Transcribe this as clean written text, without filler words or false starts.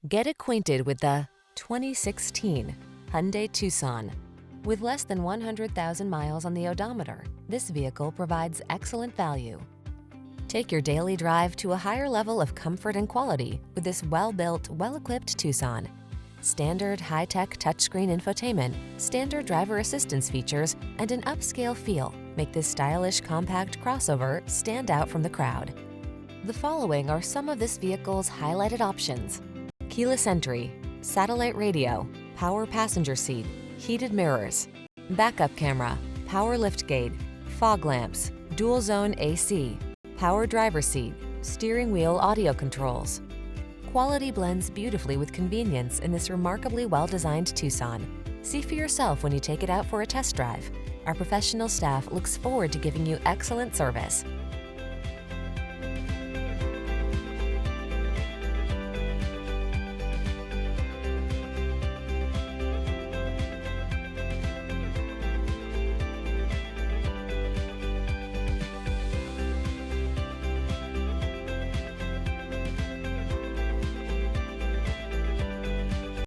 Get acquainted with the 2016 Hyundai Tucson. With less than 100,000 miles on the odometer, this vehicle provides excellent value. Take your daily drive to a higher level of comfort and quality with this well-built, well-equipped Tucson. Standard high-tech touchscreen infotainment, standard driver assistance features, and an upscale feel make this stylish compact crossover stand out from the crowd. The following are some of this vehicle's highlighted options: keyless entry, satellite radio, power passenger seat, heated mirrors, backup camera, power liftgate, fog lamps, dual zone AC, power driver seat, steering wheel audio controls. Quality blends beautifully with convenience in this remarkably well-designed Tucson. See for yourself when you take it out for a test drive. Our professional staff looks forward to giving you excellent service.